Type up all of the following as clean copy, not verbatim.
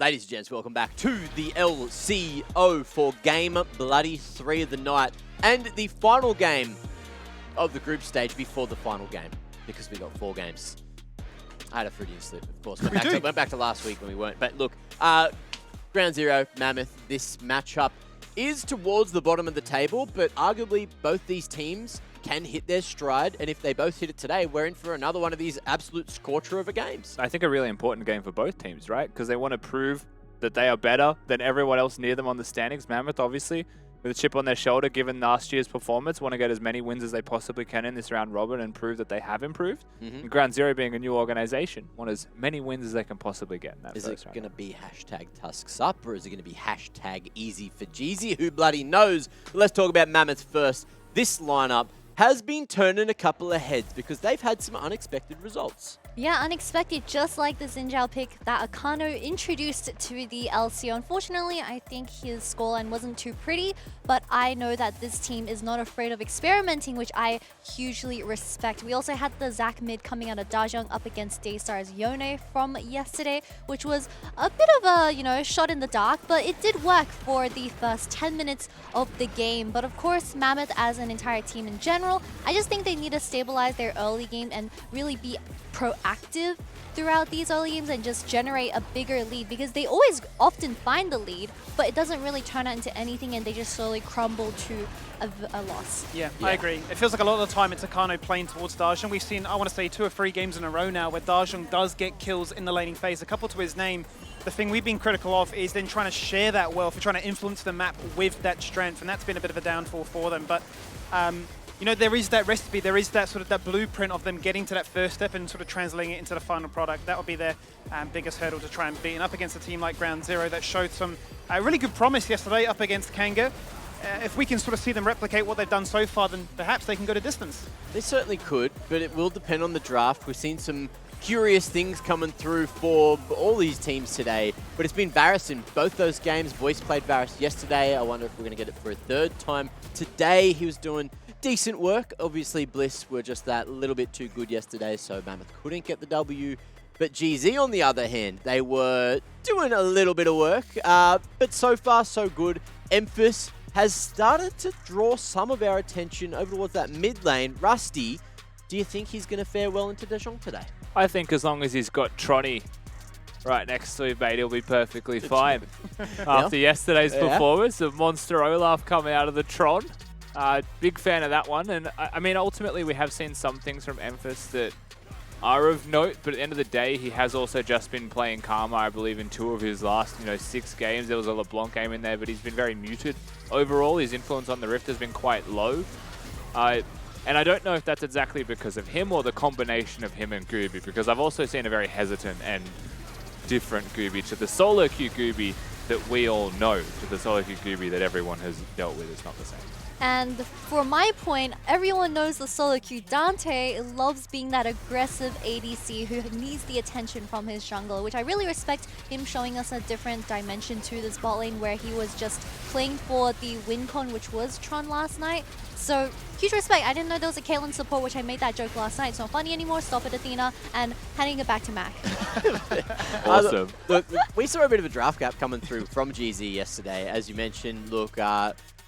Ladies and gents, welcome back to the LCO for game bloody 3 of the night and the final game of the group stage before the final game because we got 4 games. I had a Freudian slip, of course. Went back to last week when we weren't. But look, Ground Zero, Mammoth, this matchup is towards the bottom of the table, but arguably both these teams can hit their stride, and if they both hit it today, we're in for another one of these absolute scorcher of a games. I think a really important game for both teams, right? Because they want to prove that they are better than everyone else near them on the standings. Mammoth, obviously, with a chip on their shoulder, given last year's performance, want to get as many wins as they possibly can in this round robin and prove that they have improved. And Ground Zero being a new organization, want as many wins as they can possibly get in that Is first it round. going to be hashtag Tusks up, or is it going to be hashtag easy for Jeezy? Who bloody knows? But let's talk about Mammoth first. This lineup has been turning a couple of heads because they've had some unexpected results. Yeah, unexpected, just like the Xinjiao pick that Akano introduced to the LCO. Unfortunately, I think his scoreline wasn't too pretty, but I know that this team is not afraid of experimenting, which I hugely respect. We also had the Zac mid coming out of Darjung up against Daystar's Yone from yesterday, which was a bit of a, shot in the dark, but it did work for the first 10 minutes of the game. But of course, Mammoth as an entire team in general, I just think they need to stabilize their early game and really be proactive throughout these early games and just generate a bigger lead, because they always often find the lead, but it doesn't really turn out into anything and they just slowly crumble to a loss. Yeah, I agree. It feels like a lot of the time it's Akano playing towards Darjung. We've seen, I want to say, 2 or 3 games in a row now where Darjung does get kills in the laning phase, a couple to his name. The thing we've been critical of is then trying to share that wealth and trying to influence the map with that strength, and that's been a bit of a downfall for them. But there is that recipe, there is that sort of that blueprint of them getting to that first step and sort of translating it into the final product. That would be their biggest hurdle to try and beat. And up against a team like Ground Zero that showed some really good promise yesterday up against Kanga. If we can sort of see them replicate what they've done so far, then perhaps they can go to distance. They certainly could, but it will depend on the draft. We've seen some curious things coming through for all these teams today, but it's been Varus in both those games. Voice played Varus yesterday. I wonder if we're going to get it for a third time today. He was doing decent work. Obviously, Bliss were just that little bit too good yesterday, so Mammoth couldn't get the W. But GZ, on the other hand, they were doing a little bit of work, but so far, so good. Emphas has started to draw some of our attention over towards that mid lane. Rusty, do you think he's going to fare well into Darjung today? I think as long as he's got Tronny right next to him, mate, he'll be perfectly fine. After yesterday's performance, the Monster Olaf coming out of the Tron. Big fan of that one. And I mean, ultimately, we have seen some things from Emphas that are of note, but at the end of the day, he has also just been playing Karma, I believe, in 2 of his last, 6 games. There was a LeBlanc game in there, but he's been very muted. Overall, his influence on the Rift has been quite low. And I don't know if that's exactly because of him or the combination of him and Gooby, because I've also seen a very hesitant and different Gooby to the solo queue Gooby that we all know, to the solo queue Gooby that everyone has dealt with. It's not the same. And for my point, everyone knows the solo queue Dante loves being that aggressive ADC who needs the attention from his jungle, which I really respect him showing us a different dimension to this bot lane where he was just playing for the win con, which was Tron last night. So huge respect. I didn't know there was a Caitlyn support, which I made that joke last night. It's not funny anymore. Stop it, Athena. And handing it back to Mac. Awesome. Look, we saw a bit of a draft gap coming through from GZ yesterday. As you mentioned, look,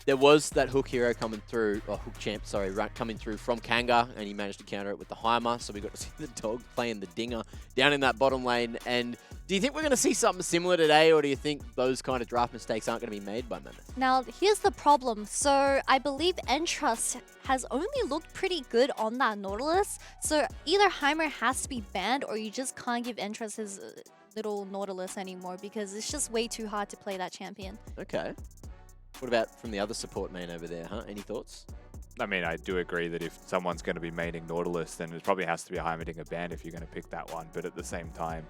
there was that hook hero coming through, or hook champ, sorry, coming through from Kanga, and he managed to counter it with the Heimer, so we got to see the dog playing the dinger down in that bottom lane. And do you think we're going to see something similar today, or do you think those kind of draft mistakes aren't going to be made by Mammoth? Now, here's the problem. So I believe Entrust has only looked pretty good on that Nautilus, so either Heimer has to be banned, or you just can't give Entrust his little Nautilus anymore, because it's just way too hard to play that champion. Okay. What about from the other support main over there, huh? Any thoughts? I mean, I do agree that if someone's going to be maining Nautilus, then it probably has to be a Heimerdinger band if you're going to pick that one. But at the same time,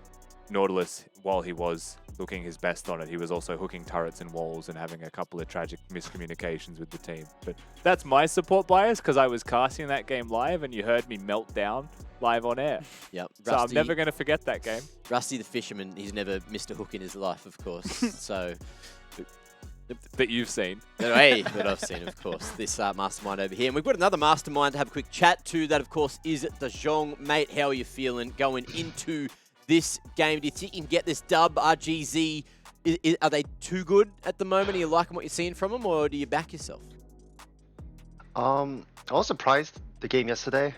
Nautilus, while he was looking his best on it, he was also hooking turrets and walls and having a couple of tragic miscommunications with the team. But that's my support bias, because I was casting that game live and you heard me melt down live on air. Yep. So I'm never going to forget that game. Rusty the Fisherman, he's never missed a hook in his life, of course. So that you've seen. Hey, that I've seen, of course. This mastermind over here. And we've got another mastermind to have a quick chat to. That, of course, is Darjung. Mate, how are you feeling going into this game? Do you think you can get this dub, RGZ? Are they too good at the moment? Are you liking what you're seeing from them, or do you back yourself? I was surprised the game yesterday.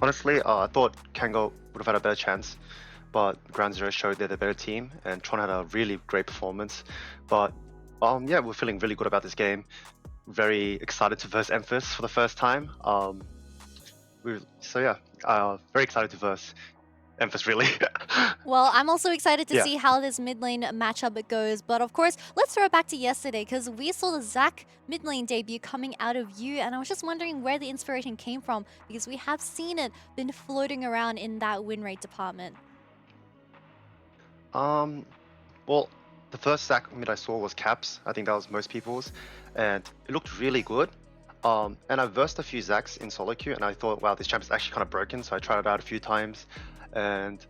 Honestly, I thought Kango would have had a better chance, but Ground Zero showed they're the better team, and Tron had a really great performance. But yeah, we're feeling really good about this game. Very excited to verse Emphas for the first time. So yeah, very excited to verse Emphas, really. Well, I'm also excited to Yeah. see how this mid lane matchup goes. But of course, let's throw it back to yesterday because we saw the Zac mid lane debut coming out of you. And I was just wondering where the inspiration came from because we have seen it been floating around in that win rate department. Well, the first Zac mid I saw was Caps. I think that was most people's, and it looked really good. And I versed a few Zacs in solo queue, and I thought, wow, this champ is actually kind of broken. So I tried it out a few times, and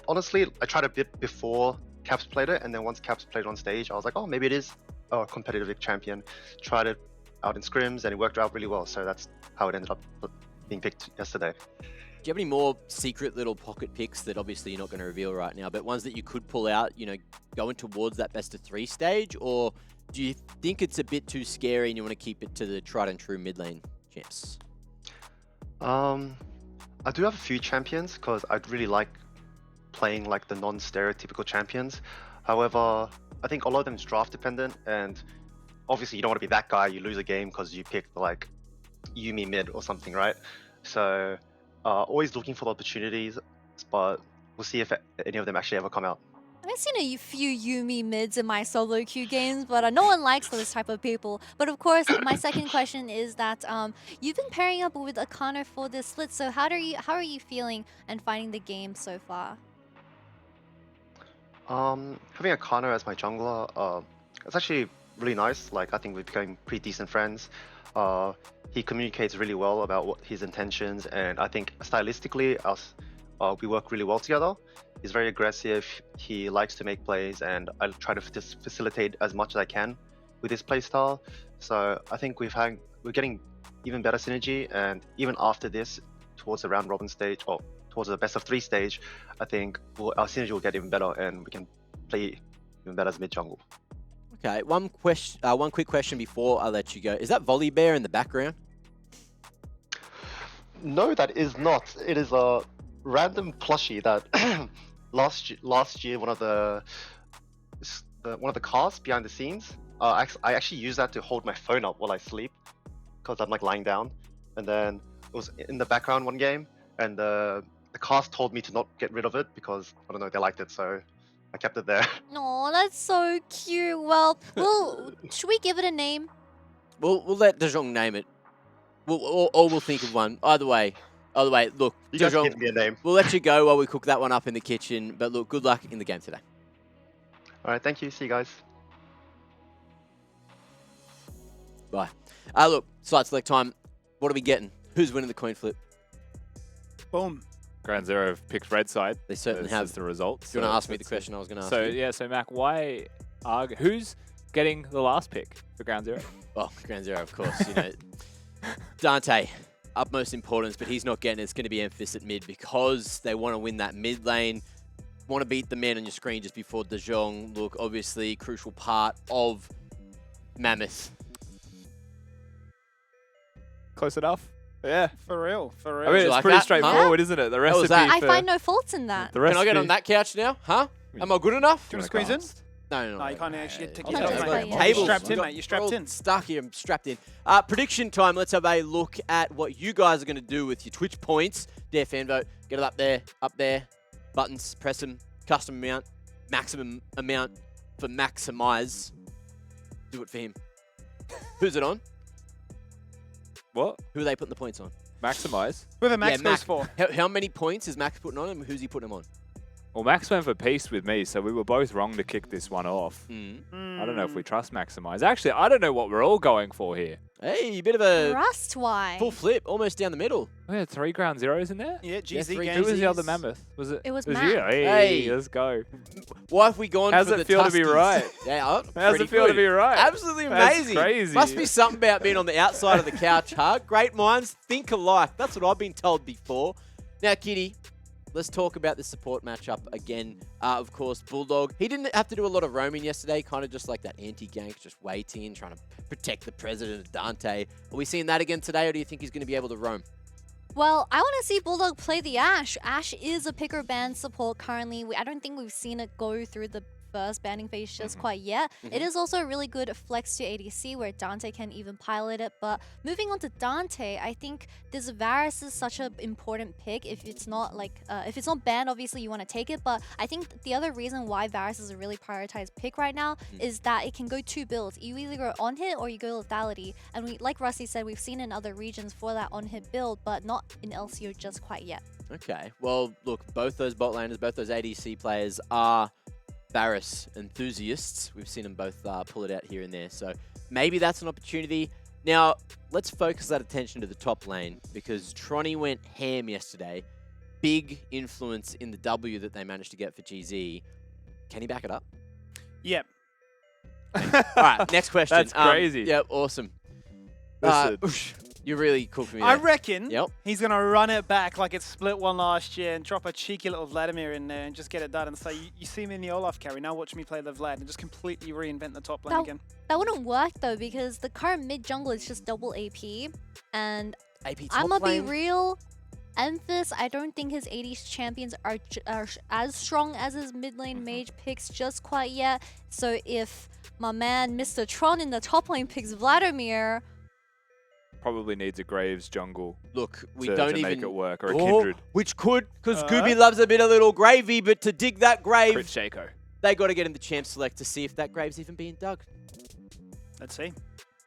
honestly, I tried a bit before Caps played it, and then once Caps played on stage, I was like, oh, maybe it is a competitive champion. Tried it out in scrims, and it worked out really well. So that's how it ended up being picked yesterday. Do you have any more secret little pocket picks that obviously you're not going to reveal right now, but ones that you could pull out, you know, going towards that best of 3 stage? Or do you think it's a bit too scary and you want to keep it to the tried and true mid lane champs? I do have a few champions because I'd really like playing like the non-stereotypical champions. However, I think a lot of them is draft dependent, and obviously you don't want to be that guy. You lose a game because you picked like Yuumi mid or something, right? So always looking for the opportunities, but we'll see if any of them actually ever come out. I've seen a few Yuumi mids in my solo queue games, but no one likes those type of people. But of course, my second question is that you've been pairing up with Akano for this split. So how are you feeling and finding the game so far? Having Akano as my jungler, it's actually really nice. Like, I think we became pretty decent friends. He communicates really well about what his intentions, and I think stylistically, we work really well together. He's very aggressive. He likes to make plays, and I try to facilitate as much as I can with his play style. So I think we're getting even better synergy, and even after this, towards the round robin stage or towards the best of 3 stage, I think our synergy will get even better, and we can play even better as mid jungle. Okay, one quick question before I let you go. Is that Volley Bear in the background? No, that is not. It is a random plushie that last year one of the cars behind the scenes. I actually use that to hold my phone up while I sleep because I'm like lying down, and then it was in the background one game, and the cast told me to not get rid of it because I don't know, they liked it, so I kept it there. No, that's so cute. Well, should we give it a name? We'll let Darjung name it. We'll think of one. Either way, look, You guys Darjung, give me a name. we'll let you go while we cook that one up in the kitchen. But look, good luck in the game today. All right, thank you. See you guys. Bye. Look, site select time. What are we getting? Who's winning the coin flip? Boom. Ground Zero have picked red side. They certainly have. That's the results. Do you want to ask me the question I was going to ask So you? yeah, so Mac, who's getting the last pick for Ground Zero? Well, Ground Zero, of course. You know, Dante, utmost importance, but he's not getting it. It's going to be Emphas at mid because they want to win that mid lane. Want to beat the man on your screen just before Darjung. Look, obviously, crucial part of Mammoth. Close enough. Yeah. For real, for real. I mean, it's like pretty that? straightforward, isn't it? The was recipe. that? I for find no faults in that. the Can I recipe. get on that couch now? Huh? Am I good enough? Do you want to squeeze in? No. No, you can't actually take I'll yourself, take mate. it. You're Tables. strapped in, We've got- mate. You're strapped we're all in. Stuck here. I'm strapped in. Prediction time. Let's have a look at what you guys are going to do with your Twitch points. Dare fan vote. Get it up there. Buttons. Press them. Custom amount. Maximum amount for maximize. Do it for him. Who's it on? What? Who are they putting the points on? Maximize. Whoever Max Yeah, goes for. How many points is Max putting on him? Who's he putting him on? Well, Max went for peace with me, so we were both wrong to kick this one off. Mm. I don't know if we trust Maximize. Actually, I don't know what we're all going for here. Hey, a bit of a Rust, why? full flip, almost down the middle. We had 3 Ground Zeros in there? Yeah, GZ 3 games. Who was the other Gamesies. Mammoth? Was it? It was you? Matt. Hey, let's go. Why have we gone How's for it the feel to be Tuskies? right? Yeah, How's pretty it feel to good. be right? Absolutely That's amazing. crazy. Must be something about being on the outside of the couch, huh? Great minds think alike. That's what I've been told before. Now, Kitty, let's talk about the support matchup again. Of course, Bulldog, he didn't have to do a lot of roaming yesterday, kind of just like that anti-gank, just waiting, trying to protect the president of Dante. Are we seeing that again today, or do you think he's going to be able to roam? Well, I want to see Bulldog play the Ashe. Ashe is a picker ban support currently. I don't think we've seen it go through the first banning phase just quite yet. It is also a really good flex to ADC where Dante can even pilot it. But moving on to Dante, I think this Varus is such an important pick. If it's not banned, obviously you want to take it. But I think the other reason why Varus is a really prioritized pick right now is that it can go 2 builds. You either go on hit or you go lethality. And we, like Rusty said, we've seen in other regions for that on hit build, but not in LCO just quite yet. Okay, well, look, both those bot laners, both those ADC players are Varus enthusiasts. We've seen them both pull it out here and there. So maybe that's an opportunity. Now, let's focus that attention to the top lane because Tronny went ham yesterday. Big influence in the W that they managed to get for GZ. Can he back it up? Yep. All right, next question. That's crazy. Yep, awesome. You really cooked me there. I reckon Yep. he's going to run it back like it split one last year and drop a cheeky little Vladimir in there and just get it done and say, you see me in the Olaf carry, now watch me play the Vlad and just completely reinvent the top lane again. That wouldn't work though because the current mid jungle is just double AP. And AP I'm top going to lane. be real. Emphas, I don't think his 80s champions are as strong as his mid lane mage picks just quite yet. So if my man Mr. Tron in the top lane picks Vladimir, Probably needs a Graves jungle Look, we to don't make even it work, or a Kindred. Which could, because Gooby loves a bit of little gravy, but to dig that grave, Crit Shaco. they got to get in the champ select to see if that grave's even being dug. Let's see.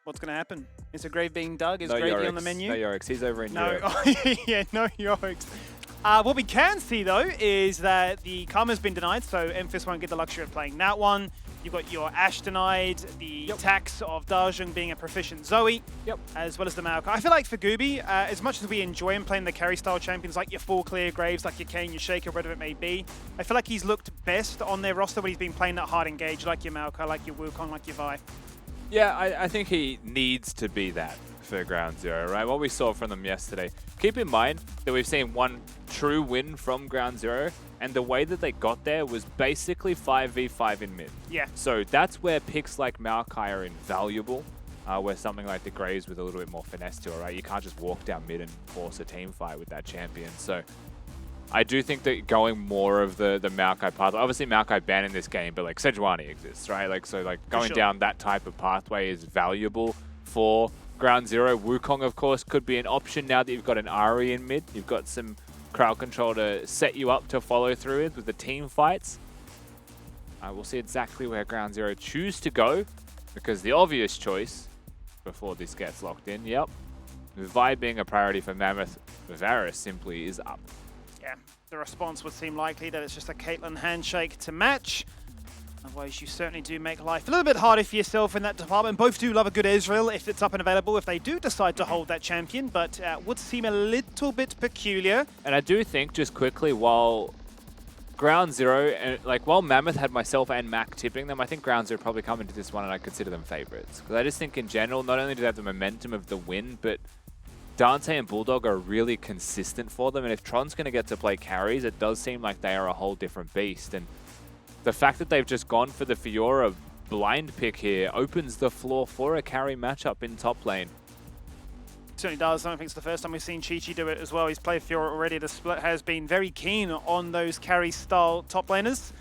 What's going to happen? Is a grave being dug? Is No gravy Yorick. on the menu? No Yorick. He's over in No, Europe. yeah, no Yorick. What we can see, though, is that the Karma's been denied, so Emphas won't get the luxury of playing that one. You've got your Ashe denied, the tax of Darjung being a proficient Zoe, as well as the Maokai. I feel like for Gooby, as much as we enjoy him playing the carry-style champions like your full clear Graves, like your Kayn, your Shaker, whatever it may be, I feel like he's looked best on their roster when he's been playing that hard engage, like your Maokai, like your Wukong, like your Vi. Yeah, I think he needs to be that for Ground Zero, right? What we saw from them yesterday. Keep in mind that we've seen one true win from Ground Zero, and the way that they got there was basically 5v5 in mid. Yeah. So that's where picks like Maokai are invaluable, where something like the Graves with a little bit more finesse to it, right? You can't just walk down mid and force a team fight with that champion. So I do think that going more of the Maokai path, obviously Maokai banned in this game, but like Sejuani exists, right? Like, so like going down that type of pathway is valuable for Ground Zero. Wukong, of course, could be an option now that you've got an Ahri in mid. You've got some crowd control to set you up to follow through with the team fights. We'll see exactly where Ground Zero choose to go, because the obvious choice before this gets locked in, Vi being a priority for Mammoth, Varus simply is up. Yeah, the response would seem likely that it's just a Caitlyn handshake to match. Otherwise, you certainly do make life a little bit harder for yourself in that department. Both do love a good Ezreal if it's up and available, if they do decide to hold that champion, but would seem a little bit peculiar. And I do think, just quickly, while Ground Zero, and like while Mammoth had myself and Mac tipping them, I think Ground Zero probably come into this one and I consider them favorites. Because I just think in general, not only do they have the momentum of the win, but Dante and Bulldog are really consistent for them. And if Tron's going to get to play carries, it does seem like they are a whole different beast. And the fact that they've just gone for the Fiora blind pick here opens the floor for a carry matchup in top lane. Certainly does. I don't think it's the first time we've seen Chi-Chi do it as well. He's played Fiora already. The split has been very keen on those carry-style top laners.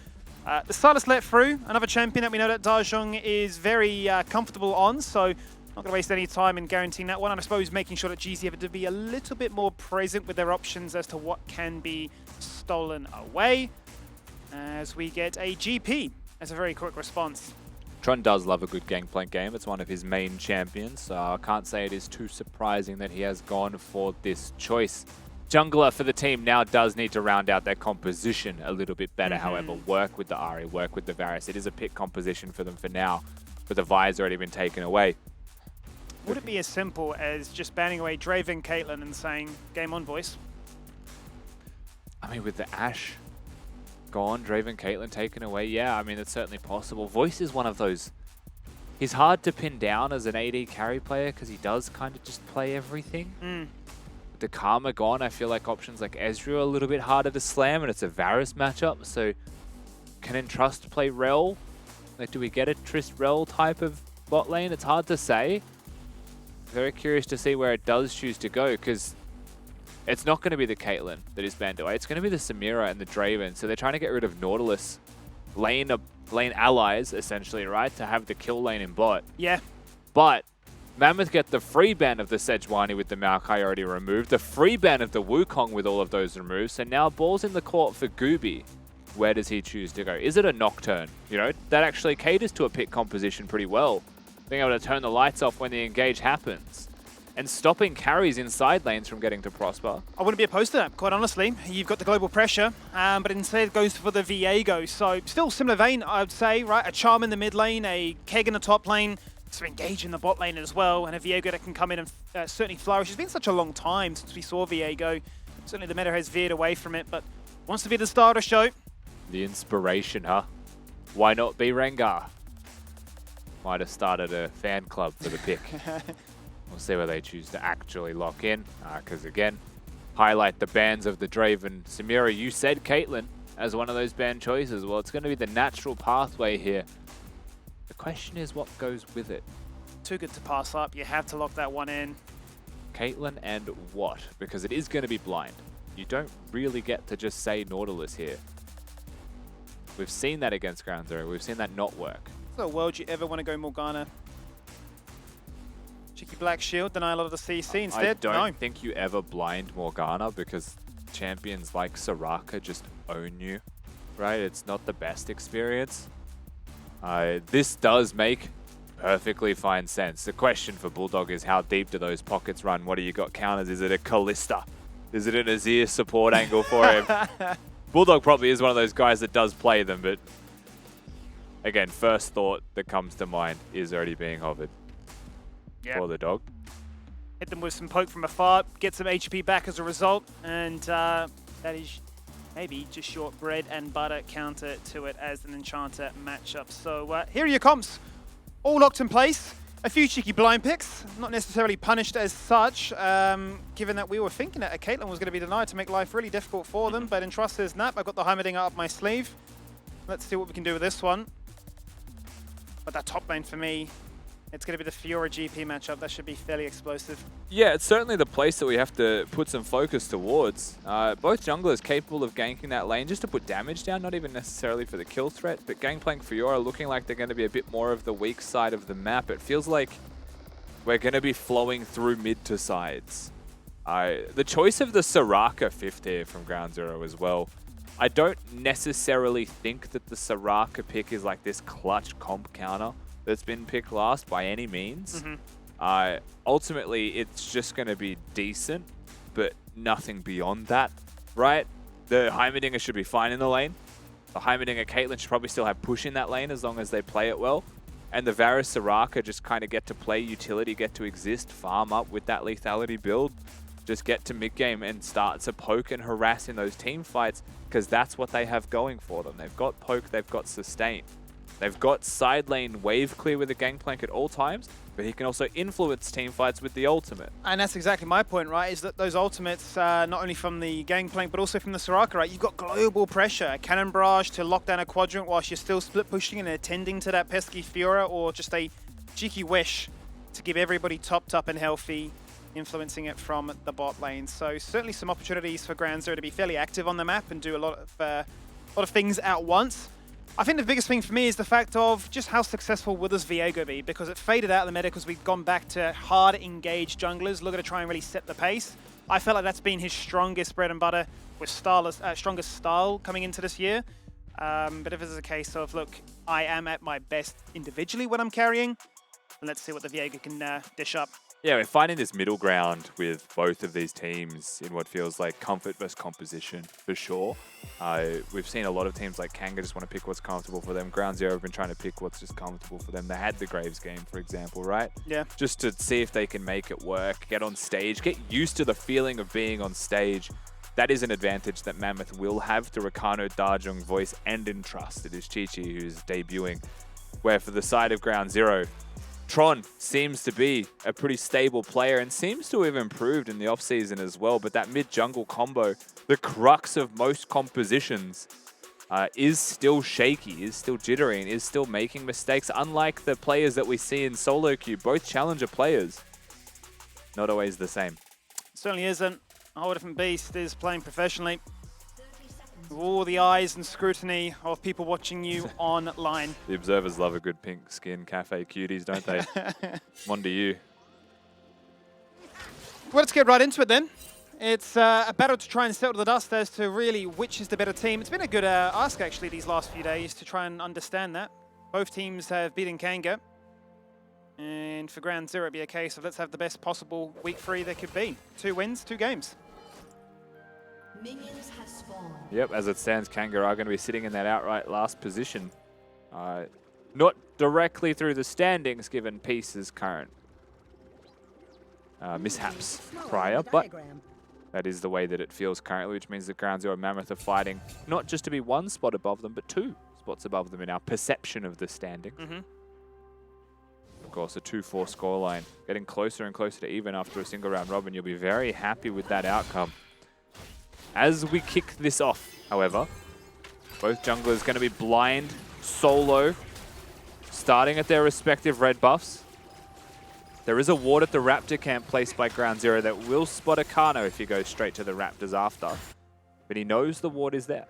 The Silas let through, another champion that we know that Darjung is very comfortable on, so not going to waste any time in guaranteeing that one. And I suppose making sure that GZ have to be a little bit more present with their options as to what can be stolen away. As we get a GP as a very quick response. Tron does love a good gangplank game. It's one of his main champions, so I can't say it is too surprising that he has gone for this choice. Jungler for the team now does need to round out their composition a little bit better, however. Work with the Ahri, work with the Varus. It is a pick composition for them for now, but the Vi's already been taken away. Would it be as simple as just banning away Draven, Caitlyn and saying, game on, boys? I mean, with the Ashe gone, Draven, Caitlyn taken away, yeah, I mean, it's certainly possible. Voice is one of those, he's hard to pin down as an AD carry player because he does kind of just play everything. Karma gone, I feel like options like Ezreal are a little bit harder to slam, and it's a Varus matchup, so can Entrust play Rel? Like, do we get a Trist Rel type of bot lane? It's hard to say. Very curious to see where it does choose to go, because it's not going to be the Caitlyn that is banned away. It's going to be the Samira and the Draven, so they're trying to get rid of Nautilus lane allies, essentially, right, to have the kill lane in bot. Yeah. But Mammoth get the free ban of the Sejuani with the Maokai already removed, the free ban of the Wukong with all of those removed, so now ball's in the court for Gooby. Where does he choose to go? Is it a Nocturne? You know, that actually caters to a pick composition pretty well. Being able to turn the lights off when the engage happens. And stopping carries in side lanes from getting to Prosper. I wouldn't be opposed to that, quite honestly. You've got the global pressure, but instead goes for the Viego. So still similar vein, I would say, right? A Charm in the mid lane, a Keg in the top lane, to engage in the bot lane as well, and a Viego that can come in and certainly flourish. It's been such a long time since we saw Viego. Certainly the meta has veered away from it, but wants to be the star of the show. The inspiration, huh? Why not be Rengar? Might have started a fan club for the pick. We'll see where they choose to actually lock in, because again, highlight the bans of the Draven. Samira, you said Caitlyn as one of those ban choices. Well, it's going to be the natural pathway here. The question is what goes with it. Too good to pass up. You have to lock that one in. Caitlyn and what? Because it is going to be blind. You don't really get to just say Nautilus here. We've seen that against Ground Zero. We've seen that not work. So world you ever want to go Morgana? Cheeky Black Shield, deny a lot of the CC instead? I don't think you ever blind Morgana because champions like Soraka just own you, right? It's not the best experience. This does make perfectly fine sense. The question for Bulldog is how deep do those pockets run? What do you got counters? Is it a Kalista? Is it an Azir support angle for him? Bulldog probably is one of those guys that does play them, but again, first thought that comes to mind is already being hovered for the dog. Hit them with some poke from afar, get some HP back as a result, and that is maybe just short bread and butter counter to it as an Enchanter matchup. So here are your comps, all locked in place. A few cheeky blind picks, not necessarily punished as such, given that we were thinking that a Caitlyn was going to be denied to make life really difficult for them, but Entrust says, "Nap, I've got the Heimerdinger up my sleeve. Let's see what we can do with this one." But that top lane for me, it's going to be the Fiora GP matchup. That should be fairly explosive. Yeah, it's certainly the place that we have to put some focus towards. Both junglers capable of ganking that lane just to put damage down, not even necessarily for the kill threat, but Gangplank Fiora looking like they're going to be a bit more of the weak side of the map. It feels like we're going to be flowing through mid to sides. The choice of the Soraka 5th here from Ground Zero as well. I don't necessarily think that the Soraka pick is like this clutch comp counter that's been picked last by any means. Ultimately, it's just going to be decent, but nothing beyond that, right? The Heimerdinger should be fine in the lane. The Heimerdinger Caitlyn should probably still have push in that lane as long as they play it well. And the Varus Soraka just kind of get to play utility, get to exist, farm up with that lethality build, just get to mid-game and start to poke and harass in those team fights, because that's what they have going for them. They've got poke, they've got sustain. They've got side lane wave clear with the Gangplank at all times, but he can also influence team fights with the ultimate. And that's exactly my point, right, is that those ultimates, not only from the Gangplank, but also from the Soraka, right? You've got global pressure, Cannon Barrage to lock down a quadrant whilst you're still split pushing and attending to that pesky Fiora, or just a cheeky wish to give everybody topped up and healthy, influencing it from the bot lane. So certainly some opportunities for Ground Zero to be fairly active on the map and do a lot of things at once. I think the biggest thing for me is the fact of just how successful will this Viego be, because it faded out of the meta because we've gone back to hard engaged junglers looking to try and really set the pace. I felt like that's been his strongest bread and butter with strongest style coming into this year. But if it's a case of, look, I am at my best individually when I'm carrying, let's see what the Viego can dish up. Yeah, we're finding this middle ground with both of these teams in what feels like comfort versus composition, for sure. We've seen a lot of teams like Kanga just want to pick what's comfortable for them. Ground Zero have been trying to pick what's just comfortable for them. They had the Graves game, for example, right? Yeah. Just to see if they can make it work, get on stage, get used to the feeling of being on stage. That is an advantage that Mammoth will have to Rakano, Darjung, Voice, and Entrust. It is Chi-Chi who's debuting. Where for the side of Ground Zero, Tron seems to be a pretty stable player and seems to have improved in the offseason as well, but that mid-jungle combo, the crux of most compositions, is still shaky, is still jittery, and is still making mistakes, unlike the players that we see in solo queue, both challenger players. Not always the same. Certainly isn't. A whole different beast is playing professionally. With all the eyes and scrutiny of people watching you online. The observers love a good pink skin cafe cuties, don't they? One to you. Well, let's get right into it then. It's a battle to try and settle the dust as to really which is the better team. It's been a good ask, actually, these last few days to try and understand that. Both teams have beaten Kanga. And for Ground Zero, it'd be a case of let's have the best possible week 3 there could be. 2 wins, 2 games. Minions have spawned. Yep, as it stands, Kanga are going to be sitting in that outright last position. Not directly through the standings, given Peace's current mishaps prior, but that is the way that it feels currently, which means that Ground Zero and Mammoth are fighting not just to be 1 spot above them, but 2 spots above them in our perception of the standings. Of course, a 2-4 scoreline, getting closer and closer to even after a single round robin. You'll be very happy with that outcome. As we kick this off, however, both junglers going to be blind, solo, starting at their respective red buffs. There is a ward at the Raptor camp placed by Ground Zero that will spot a Kano if he goes straight to the Raptors after. But he knows the ward is there.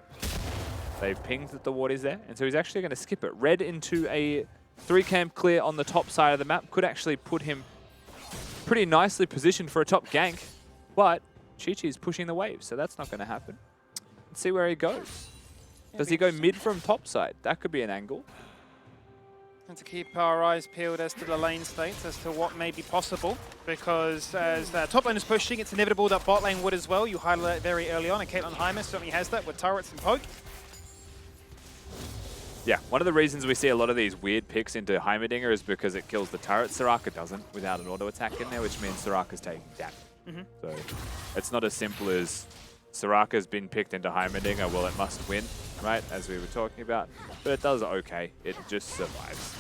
They've pinged that the ward is there, and so he's actually going to skip it. Red into a 3-camp clear on the top side of the map could actually put him pretty nicely positioned for a top gank, but Chi-Chi's pushing the wave, so that's not going to happen. Let's see where he goes. Does he go mid from top side? That could be an angle. And to keep our eyes peeled as to the lane states, as to what may be possible, because as top lane is pushing, it's inevitable that bot lane would as well. You highlight it very early on, and Caitlyn Heimer certainly has that with turrets and poke. Yeah, one of the reasons we see a lot of these weird picks into Heimerdinger is because it kills the turret. Soraka doesn't without an auto attack in there, which means Soraka's taking damage. So it's not as simple as Soraka's been picked into Heimerdinger, well, it must win, right, as we were talking about. But it does okay. It just survives.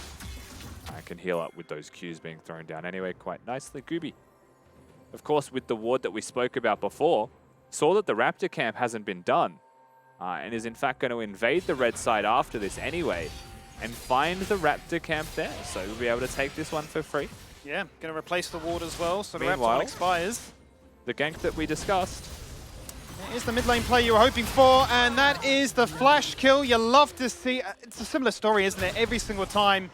I can heal up with those Qs being thrown down anyway quite nicely. Gooby, of course, with the ward that we spoke about before, saw that the Raptor camp hasn't been done and is in fact going to invade the red side after this anyway and find the Raptor camp there. So we'll be able to take this one for free. Yeah, going to replace the ward as well, so the Raptor Meanwhile, one expires. The gank that we discussed. It is the mid lane play you were hoping for, and that is the flash kill you love to see. It's a similar story, isn't it? Every single time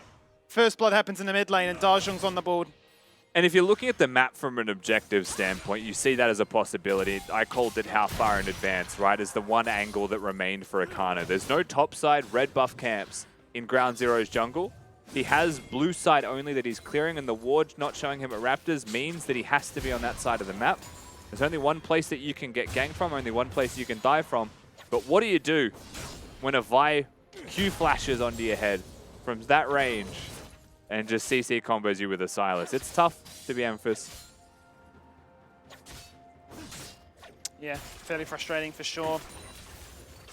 first blood happens in the mid lane and Darjung's on the board. And if you're looking at the map from an objective standpoint, you see that as a possibility. I called it how far in advance, right, as the one angle that remained for Akano. There's no topside red buff camps in Ground Zero's jungle. He has blue side only that he's clearing, and the ward not showing him at Raptors means that he has to be on that side of the map. There's only one place that you can get ganked from, only one place you can die from. But what do you do when a Vi Q flashes onto your head from that range and just CC combos you with a Silas? It's tough to be Amphiss. Yeah, fairly frustrating for sure.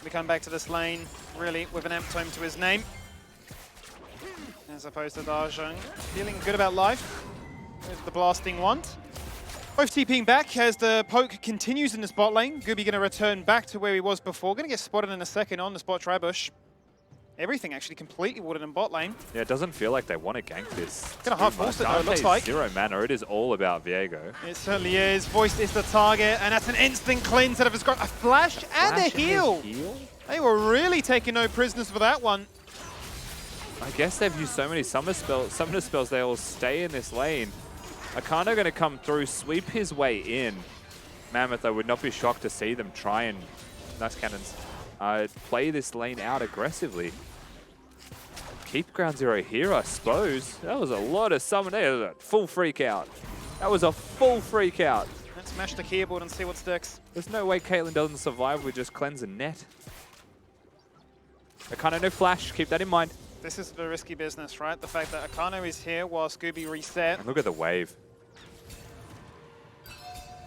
We come back to this lane, really, with an amp tome to his name. As opposed to Darjung. Feeling good about life with the blasting wand. Both TPing back as the poke continues in the spot lane. Gooby going to return back to where he was before. Going to get spotted in a second on the spot tribush. Everything actually completely watered in bot lane. Yeah, it doesn't feel like they want to gank this. Going to hard force it though, it looks like. 0 mana, it is all about Viego. It certainly is. Voice is the target, and that's an instant cleanse out of his got a flash and a heal. They were really taking no prisoners for that one. I guess they've used so many summoner spells, they all stay in this lane. Akano going to come through, sweep his way in. Mammoth, I would not be shocked to see them try and, nice cannons, play this lane out aggressively. Keep Ground Zero here, I suppose. That was a lot of summon. That was a full freak out. That was a full freak out. Let's smash the keyboard and see what sticks. There's no way Caitlyn doesn't survive with just cleanse and net. Akano, no flash, keep that in mind. This is the risky business, right? The fact that Akano is here while Scooby reset. And look at the wave.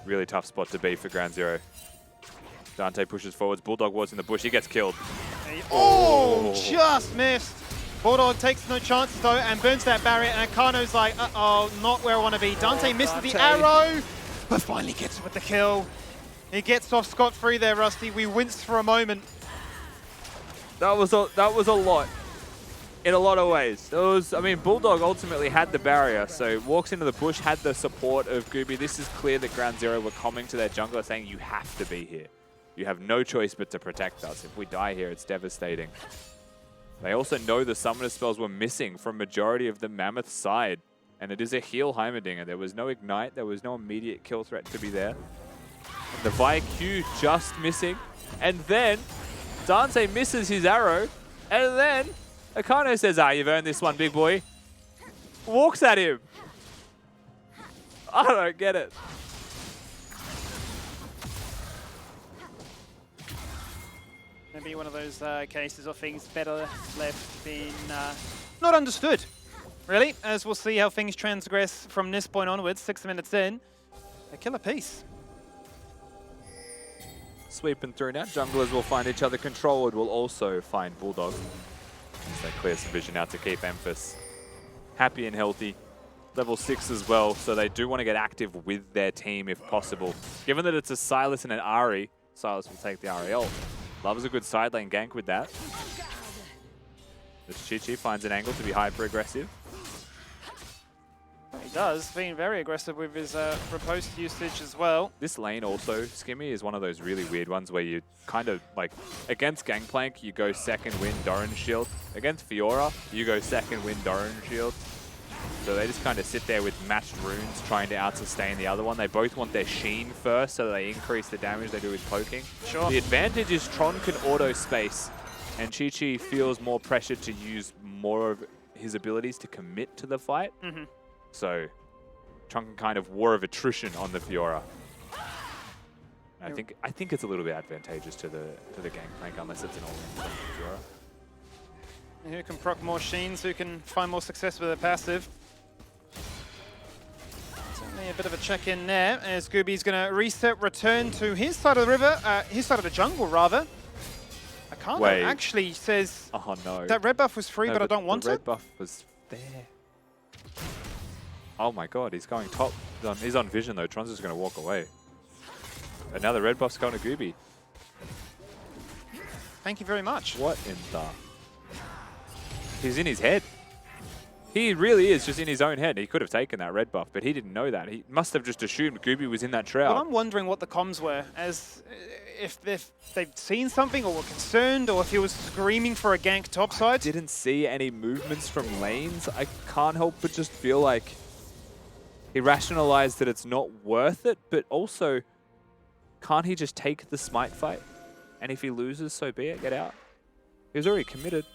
Really tough spot to be for Ground Zero. Dante pushes forwards, Bulldog wards in the bush, he gets killed. Oh, just missed. Bulldog takes no chances though and burns that barrier, and Akano's like, uh-oh, not where I want to be. Dante misses the arrow, but finally gets with the kill. He gets off scot-free there, Rusty. We winced for a moment. That was a lot. In a lot of ways. I mean, Bulldog ultimately had the barrier, so walks into the bush, had the support of Gooby. This is clear that Ground Zero were coming to their jungler saying, you have to be here. You have no choice but to protect us. If we die here, it's devastating. They also know the summoner spells were missing from majority of the Mammoth side, and it is a heal Heimerdinger. There was no ignite, there was no immediate kill threat to be there. And the Vi Q just missing, and then Dante misses his arrow, and then Akano says, you've earned this one, big boy. Walks at him. I don't get it. Maybe one of those cases of things better left being not understood, really, as we'll see how things transgress from this point onwards. 6 minutes in, a killer piece. Sweeping through now. Junglers will find each other. Controlled will also find Bulldog. As they clear some vision out to keep Emphas happy and healthy. Level 6 as well, so they do want to get active with their team if possible. Given that it's a Sylas and an Ahri, Sylas will take the Ahri ult. Loves a good side lane gank with that. As Chi-Chi finds an angle to be hyper-aggressive. He does, being very aggressive with his riposte usage as well. This lane also, Skimmy, is one of those really weird ones where you kind of, like, against Gangplank, you go second win Doran Shield. Against Fiora, you go second win Doran Shield. So they just kind of sit there with matched runes trying to out-sustain the other one. They both want their Sheen first so that they increase the damage they do with poking. Sure. The advantage is Tron can auto-space, and Chi-Chi feels more pressured to use more of his abilities to commit to the fight. Mm-hmm. So Tron can kind of war of attrition on the Fiora. I think it's a little bit advantageous to the Gangplank unless it's an all-in from the Fiora. Who can proc more Sheens, who can find more success with their passive. Certainly a bit of a check-in there, as Gooby's going to reset, return to his side of the river, his side of the jungle, rather. Akano actually says that red buff was free, but I don't want it. The red buff was there. Oh my god, he's going top. He's on vision though. Tron's just going to walk away. And now the red buff's going to Gooby. Thank you very much. What in the... He's in his head. He really is just in his own head. He could have taken that red buff, but he didn't know that. He must have just assumed Gooby was in that trail. Well, I'm wondering what the comms were, as if they've seen something or were concerned, or if he was screaming for a gank topside. I didn't see any movements from lanes. I can't help but just feel like he rationalized that it's not worth it, but also, can't he just take the smite fight? And if he loses, so be it, get out. He was already committed.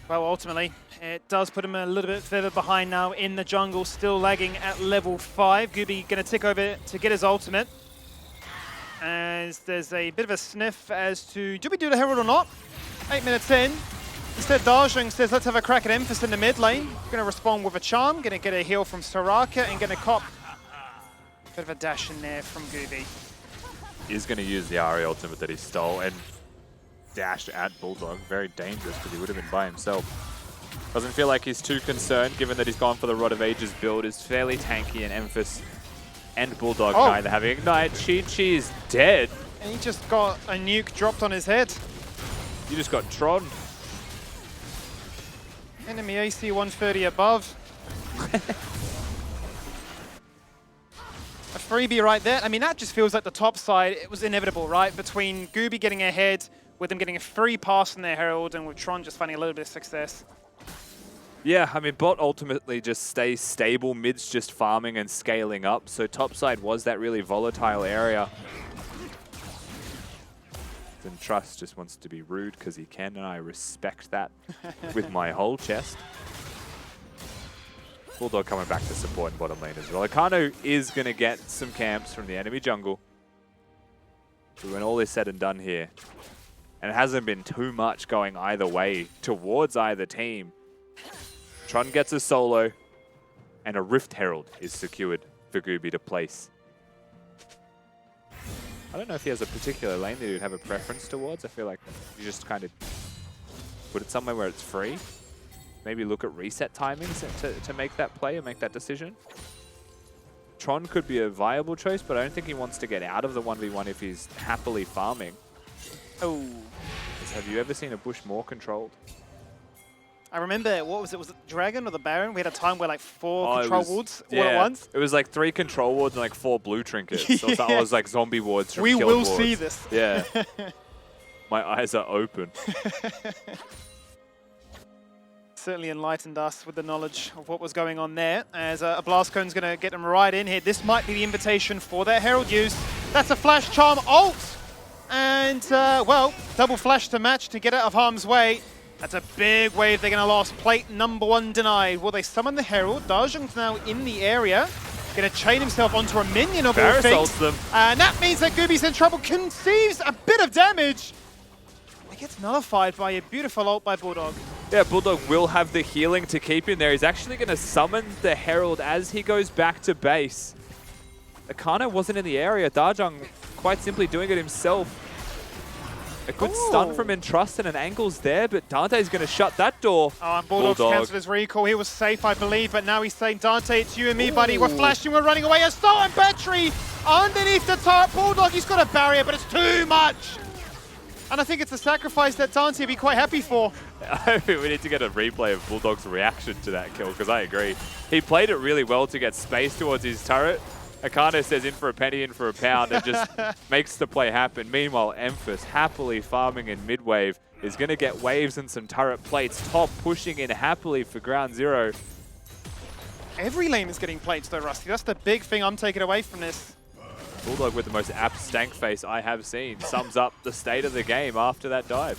Well, ultimately, it does put him a little bit further behind now in the jungle, still lagging at level 5. Gooby going to tick over to get his ultimate. As there's a bit of a sniff as to, do we do the Herald or not? 8 minutes in. Instead, Darjung says, let's have a crack at Emphas in the mid lane. Going to respond with a charm, going to get a heal from Soraka, and going to cop a bit of a dash in there from Gooby. He's going to use the Ahri ultimate that he stole and dash at Bulldog. Very dangerous because he would have been by himself. Doesn't feel like he's too concerned given that he's gone for the Rod of Ages build. Is fairly tanky, and Emphas and Bulldog neither having Ignite. Chi-Chi is dead. And he just got a nuke dropped on his head. You just got Tron. Enemy AC 130 above. A freebie right there. I mean, that just feels like the top side. It was inevitable, right? Between Gooby getting ahead, with them getting a free pass from their Herald, and with Tron just finding a little bit of success. Yeah, I mean, bot ultimately just stays stable. Mid's just farming and scaling up. So top side was that really volatile area. And Trust just wants to be rude because he can, and I respect that with my whole chest. Bulldog coming back to support in bottom lane as well. Akano is going to get some camps from the enemy jungle. So when all is said and done here, and it hasn't been too much going either way towards either team, Tron gets a solo, and a Rift Herald is secured for Gooby to place. I don't know if he has a particular lane that he'd have a preference towards. I feel like he just kind of put it somewhere where it's free. Maybe look at reset timings to make that play and make that decision. Tron could be a viable choice, but I don't think he wants to get out of the 1v1 if he's happily farming. Oh. Have you ever seen a bush more controlled? I remember, what was it the Dragon or the Baron? We had a time where like 4 control wards all at once. It was like 3 control wards and like 4 blue trinkets. So that was like zombie wards from We Guild will wards. see this. Yeah. My eyes are open. Certainly enlightened us with the knowledge of what was going on there, as a Blast Cone's going to get them right in here. This might be the invitation for their Herald use. That's a Flash Charm ult! And, well, double flash to match to get out of harm's way. That's a big wave they're going to lose. Plate number 1 denied. Will they summon the Herald? Darjung's now in the area. Going to chain himself onto a minion of all Varus things. ults them. And that means that Gooby's in trouble. Conceives a bit of damage. It gets nullified by a beautiful ult by Bulldog. Yeah, Bulldog will have the healing to keep him there. He's actually going to summon the Herald as he goes back to base. Akano wasn't in the area. Darjung quite simply doing it himself. A good stun from Entrust and an angle's there, but Dante's going to shut that door. Oh, and Bulldog's cancelled his recall. He was safe, I believe, but now he's saying, Dante, it's you and me, buddy. We're flashing, we're running away. Assault and battery underneath the turret. Bulldog, he's got a barrier, but it's too much. And I think it's a sacrifice that Dante would be quite happy for. I think we need to get a replay of Bulldog's reaction to that kill, because I agree. He played it really well to get space towards his turret. Akano says in for a penny, in for a pound, and just makes the play happen. Meanwhile, Emphas, happily farming in mid-wave, is going to get waves and some turret plates. Top pushing in happily for ground 0. Every lane is getting plates though, Rusty. That's the big thing I'm taking away from this. Bulldog with the most apt stank face I have seen sums up the state of the game after that dive.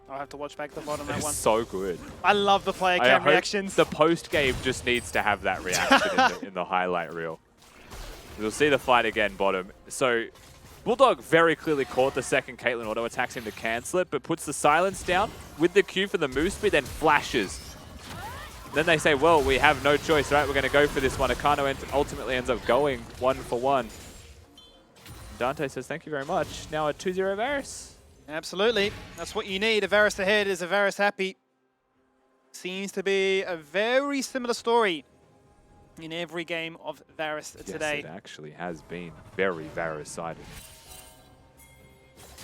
I'll have to watch back the bottom of that one. So good. I love the player cam reactions. The post game just needs to have that reaction in the highlight reel. We'll see the fight again, bottom. So Bulldog very clearly caught the second Caitlyn auto, attacks him to cancel it, but puts the silence down with the Q for the move speed, then flashes. Then they say, well, we have no choice, right? We're going to go for this one. Akano ultimately ends up going 1-for-1. Dante says, thank you very much. Now a 2-0 Varus. Absolutely. That's what you need. A Varus ahead is a Varus happy. Seems to be a very similar story in every game of Varus today. Yes, it actually has been very Varus-sided.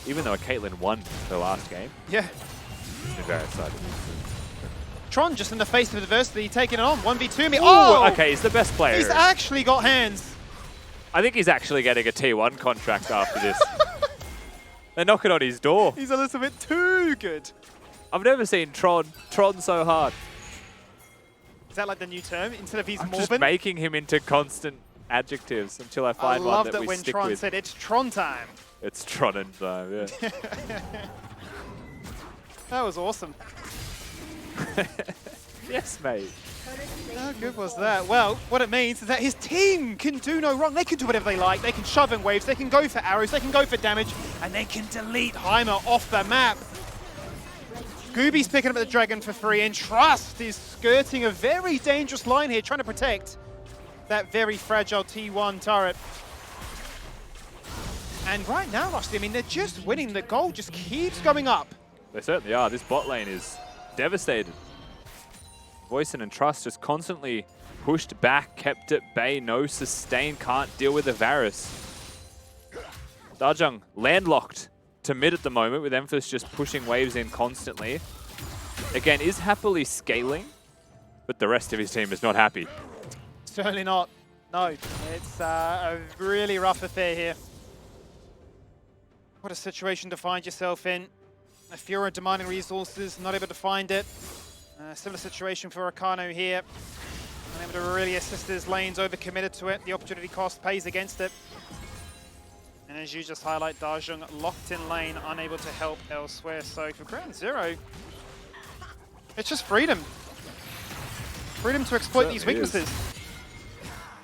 Even though Caitlyn won the last game. Yeah. It's been Varus-sided. Tron just in the face of adversity, taking it on. 1v2 me. Ooh, oh! Okay, he's the best player. He's actually got hands. I think he's actually getting a T1 contract after this. They're knocking on his door. He's a little bit too good. I've never seen Tron so hard. Is that like the new term? Instead of he's I'm Morbin? just making him into constant adjectives until I find one that we when stick Tron with. said it's Tron time. It's Tron and time, yeah. That was awesome. Yes, mate. How good was that? Well, what it means is that his team can do no wrong. They can do whatever they like. They can shove in waves, they can go for arrows, they can go for damage, and they can delete Heimer off the map. Gooby's picking up the Dragon for free, and Trust is skirting a very dangerous line here, trying to protect that very fragile T1 turret. And right now, Rusty, I mean, they're just winning. The goal just keeps going up. They certainly are. This bot lane is devastated. Voicen and Trust just constantly pushed back, kept at bay, no sustain, can't deal with the Varus. Darjung landlocked to mid at the moment, with Emphas just pushing waves in constantly. Again, is happily scaling, but the rest of his team is not happy. Certainly not. No, it's a really rough affair here. What a situation to find yourself in. Fiora demanding resources, not able to find it. Similar situation for Akano here. Unable to really assist his lanes, overcommitted to it. The opportunity cost pays against it. And as you just highlight, Darjung locked in lane, unable to help elsewhere. So for ground 0, it's just freedom. Freedom to exploit these weaknesses.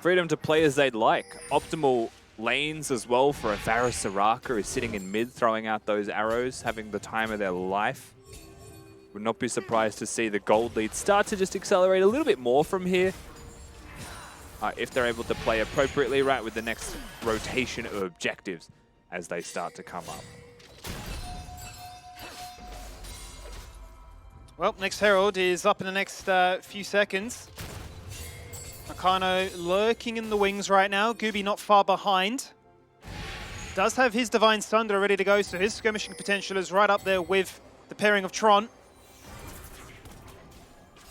Freedom to play as they'd like. Optimal lanes as well for a Varus Soraka who's sitting in mid, throwing out those arrows, having the time of their life. Would not be surprised to see the gold lead start to just accelerate a little bit more from here. If they're able to play appropriately, right, with the next rotation of objectives as they start to come up. Well, next Herald is up in the next few seconds. Akano lurking in the wings right now. Gooby not far behind. Does have his Divine Thunder ready to go, so his skirmishing potential is right up there with the pairing of Tron.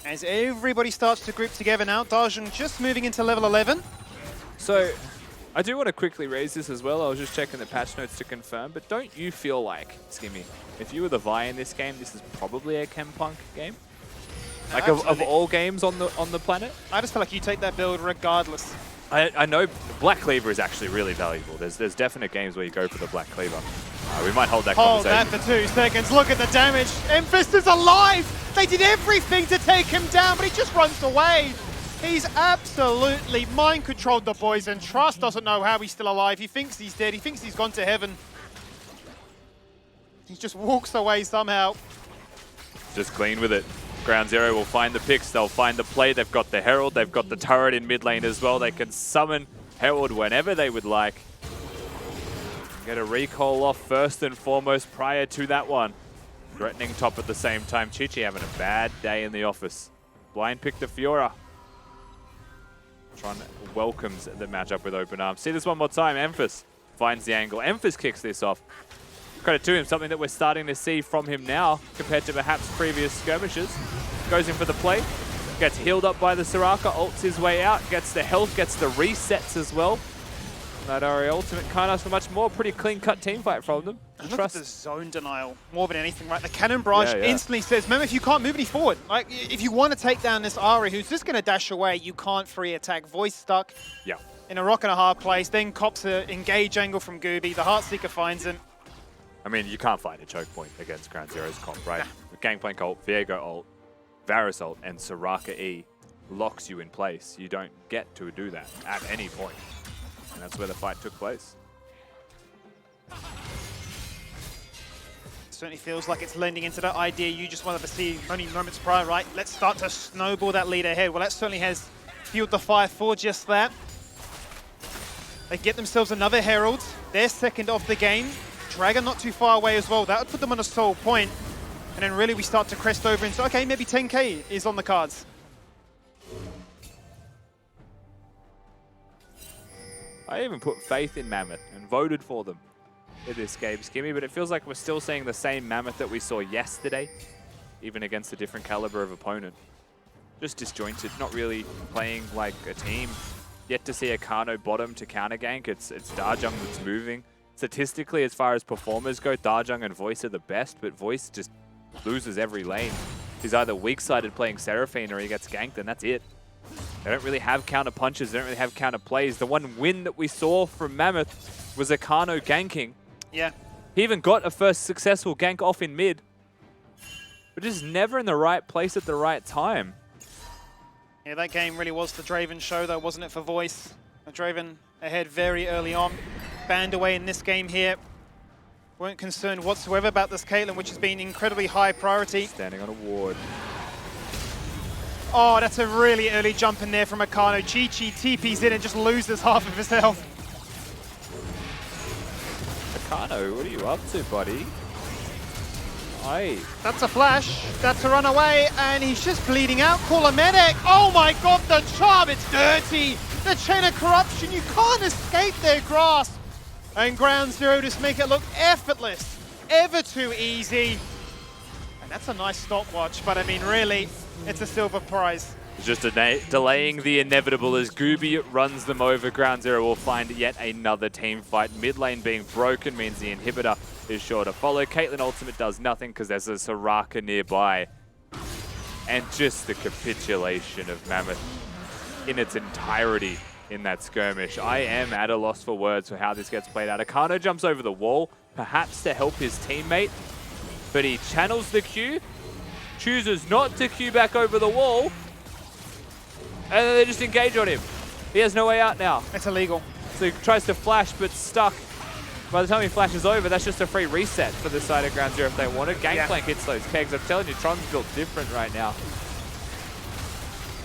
As everybody starts to group together now, Darjung just moving into level 11. So, I do want to quickly raise this as well. I was just checking the patch notes to confirm, but don't you feel like, Skimmy, if you were the Vi in this game, this is probably a Chempunk game? Like of all games on the planet? I just feel like you take that build regardless. I know Black Cleaver is actually really valuable. There's definite games where you go for the Black Cleaver. We might hold that Hold conversation. that for 2 seconds. Look at the damage. Emphis is alive. They did everything to take him down, but he just runs away. He's absolutely mind-controlled the boys, and Trust doesn't know how he's still alive. He thinks he's dead. He thinks he's gone to heaven. He just walks away somehow. Just clean with it. Ground Zero will find the picks, they'll find the play, they've got the Herald, they've got the turret in mid lane as well. They can summon Herald whenever they would like. Get a recall off first and foremost prior to that one. Threatening top at the same time. Chichi having a bad day in the office. Blind pick the Fiora. Tron welcomes the matchup with open arms. See this one more time. Emphis finds the angle. Emphis kicks this off. Credit to him, something that we're starting to see from him now compared to perhaps previous skirmishes. Goes in for the play, gets healed up by the Soraka, ults his way out, gets the health, gets the resets as well. That Ari ultimate can't ask for much more. Pretty clean-cut team fight from them. And look at the zone denial more than anything, right? The cannon barrage instantly says, Mammoth, you can't move any forward. Like, if you want to take down this Ari who's just going to dash away, you can't free attack. Voice stuck in a rock and a hard place, then cops an engage angle from Gooby. The Heartseeker finds him. I mean, you can't find a choke point against Ground Zero's comp, right? Gangplank ult, Viego ult, Varus ult, and Soraka E locks you in place. You don't get to do that at any point. And that's where the fight took place. Certainly feels like it's lending into that idea you just wanted to see only moments prior, right? Let's start to snowball that lead ahead. Well, that certainly has fueled the fire for just that. They get themselves another Herald. They're second of the game. Dragon not too far away as well. That would put them on a sole point. And then really we start to crest over into, okay, maybe 10k is on the cards. I even put faith in Mammoth and voted for them in this game, Skimmy, but it feels like we're still seeing the same Mammoth that we saw yesterday, even against a different caliber of opponent. Just disjointed, not really playing like a team. Yet to see Akano bottom to counter gank. It's Darjung that's moving. Statistically, as far as performers go, Darjung and Voice are the best, but Voice just loses every lane. He's either weak-sided playing Seraphine or he gets ganked, and that's it. They don't really have counter punches, they don't really have counter plays. The one win that we saw from Mammoth was Akano ganking. Yeah. He even got a first successful gank off in mid, but just never in the right place at the right time. Yeah, that game really was the Draven show though, wasn't it, for Voice? Draven ahead very early on. Banned away in this game here. Weren't concerned whatsoever about this Caitlyn, which has been incredibly high priority. Standing on a ward. Oh, that's a really early jump in there from Akano. Chi-Chi TP's in and just loses half of his health. Akano, what are you up to, buddy? Aye. That's a flash. That's a runaway, and he's just bleeding out. Call a medic. Oh my god, the charm, it's dirty. The chain of corruption, you can't escape their grasp. And Ground Zero just make it look effortless, ever too easy. And that's a nice stopwatch, but I mean, really, it's a silver prize. Just delaying the inevitable as Gooby runs them over. Ground Zero will find yet another team fight. Mid lane being broken means the inhibitor is sure to follow. Caitlyn ultimate does nothing because there's a Soraka nearby. And just the capitulation of Mammoth in its entirety in that skirmish. I am at a loss for words for how this gets played out. Akano jumps over the wall, perhaps to help his teammate, but he channels the Q, chooses not to Q back over the wall, and then they just engage on him. He has no way out now. It's illegal. So he tries to flash, but stuck. By the time he flashes over, that's just a free reset for this side of Ground Zero if they want it. Gangplank hits those kegs. I'm telling you, Tron's built different right now.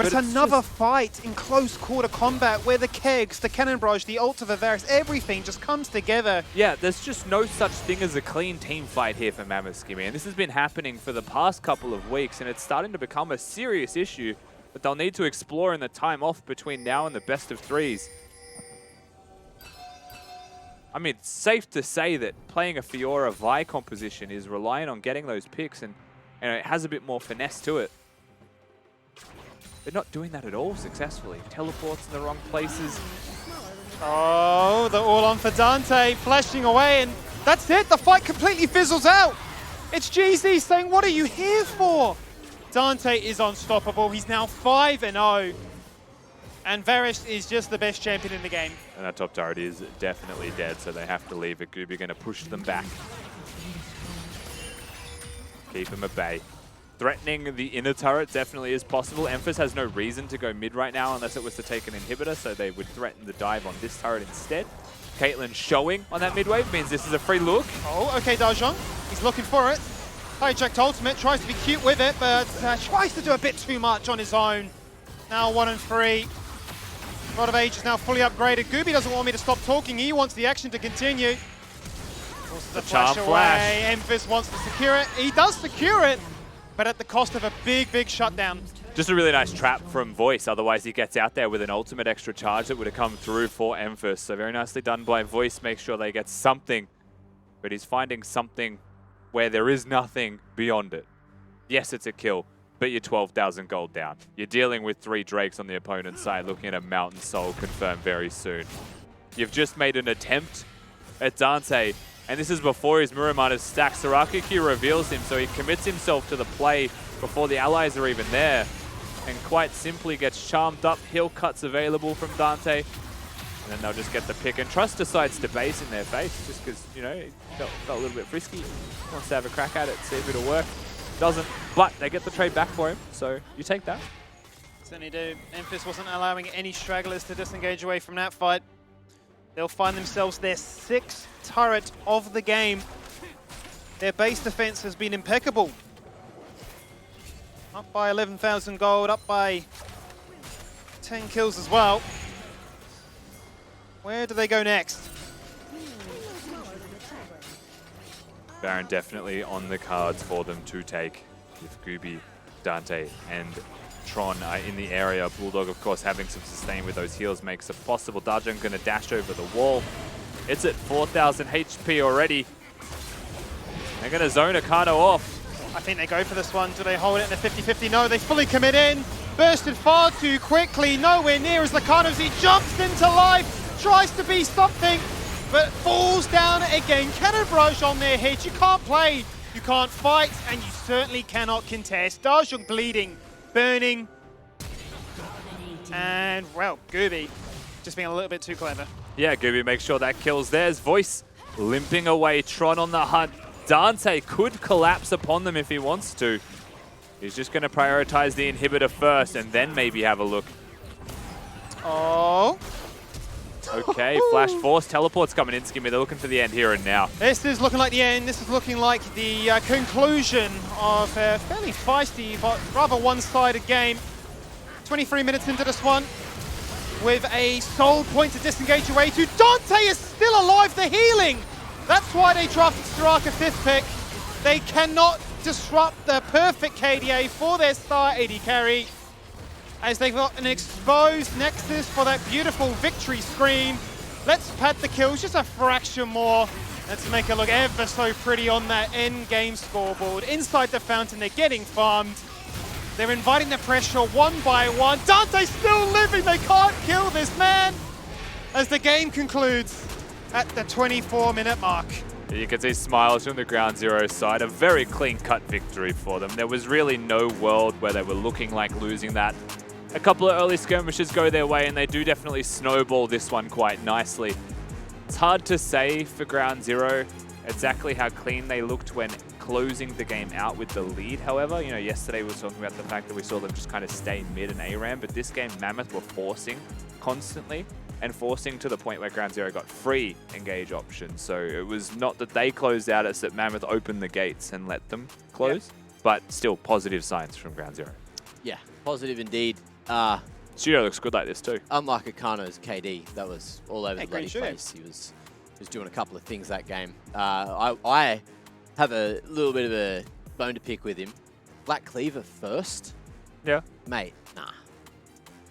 But it's another fight in close quarter combat where the kegs, the cannon barrage, the ult of Varus, everything just comes together. Yeah, there's just no such thing as a clean team fight here for Mammoth, Skimmy. And this has been happening for the past couple of weeks, and it's starting to become a serious issue that they'll need to explore in the time off between now and the best of threes. I mean, it's safe to say that playing a Fiora Vi composition is reliant on getting those picks, and it has a bit more finesse to it. They're not doing that at all successfully. Teleports in the wrong places. Oh, they're all on for Dante, flashing away, and that's it. The fight completely fizzles out. It's GZ saying, what are you here for? Dante is unstoppable. He's now 5-0. And Varus is just the best champion in the game. And that top turret is definitely dead, so they have to leave it. Gooby going to push them back. Keep him at bay. Threatening the inner turret definitely is possible. Emphas has no reason to go mid right now unless it was to take an inhibitor, so they would threaten the dive on this turret instead. Caitlyn showing on that mid wave means this is a free look. Oh, okay, Darjung. He's looking for it. Hijacked ultimate, tries to be cute with it, but tries to do a bit too much on his own. Now 1 and 3. God of Age is now fully upgraded. Gooby doesn't want me to stop talking. He wants the action to continue. Forces the flash away. Emphas wants to secure it. He does secure it, but at the cost of a big, big shutdown. Just a really nice trap from Voice. Otherwise, he gets out there with an ultimate extra charge that would have come through for Emphas. So very nicely done by Voice. Make sure they get something, but he's finding something where there is nothing beyond it. Yes, it's a kill, but you're 12,000 gold down. You're dealing with 3 Drakes on the opponent's side, looking at a Mountain Soul confirmed very soon. You've just made an attempt at Dante, and this is before his Muramata is stacked. Sarakaki reveals him, so he commits himself to the play before the allies are even there, and quite simply gets charmed up. Hill cuts available from Dante, and then they'll just get the pick. And Trust decides to base in their face, just because, you know, it felt a little bit frisky. Wants to have a crack at it, see if it'll work. Doesn't, but they get the trade back for him, so you take that. Certainly do. Emphas wasn't allowing any stragglers to disengage away from that fight. They'll find themselves their 6th turret of the game. Their base defense has been impeccable. Up by 11,000 gold, up by 10 kills as well. Where do they go next? Baron definitely on the cards for them to take, with Gooby, Dante, and Tron in the area. Bulldog, of course, having some sustain with those heals makes it possible. Darjung going to dash over the wall. It's at 4,000 HP already. They're going to zone Akano off. I think they go for this one. Do they hold it in a 50-50? No, they fully commit in. Bursted far too quickly. Nowhere near as Akano as he jumps into life. Tries to be something, but falls down again. Cannon barrage on their heads. You can't play, you can't fight, and you certainly cannot contest. Darjung bleeding, burning, and, well, Gooby just being a little bit too clever. Yeah, Gooby makes sure that kills theirs. Voice limping away. Tron on the hunt. Dante could collapse upon them if he wants to. He's just going to prioritize the inhibitor first and then maybe have a look. Oh. Okay, Flash Force. Teleport's coming in, Skimmy. They're looking for the end here and now. This is looking like the end. This is looking like the conclusion of a fairly feisty but rather one-sided game. 23 minutes into this one, with a soul point to disengage away to. Dante is still alive, the healing! That's why they drafted Soraka 5th pick. They cannot disrupt the perfect KDA for their star AD carry, as they've got an exposed Nexus for that beautiful victory scream. Let's pad the kills just a fraction more. Let's make it look ever so pretty on that end game scoreboard. Inside the fountain, they're getting farmed. They're inviting the pressure one by one. Dante's still living, they can't kill this man! As the game concludes at the 24-minute mark. You can see smiles from the Ground Zero side. A very clean-cut victory for them. There was really no world where they were looking like losing that. A couple of early skirmishes go their way, and they do definitely snowball this one quite nicely. It's hard to say for Ground Zero exactly how clean they looked when closing the game out with the lead. However, you know, yesterday we were talking about the fact that we saw them just kind of stay mid and ARAM, but this game Mammoth were forcing constantly and forcing to the point where Ground Zero got free engage options. So it was not that they closed out, it's that Mammoth opened the gates and let them close, but still positive signs from Ground Zero. Yeah, positive indeed. Studio looks good like this too. Unlike Akano's KD, that was all over the bloody green shooting. place. He was doing a couple of things that game. I have a little bit of a bone to pick with him. Black Cleaver first? Yeah. Mate, nah.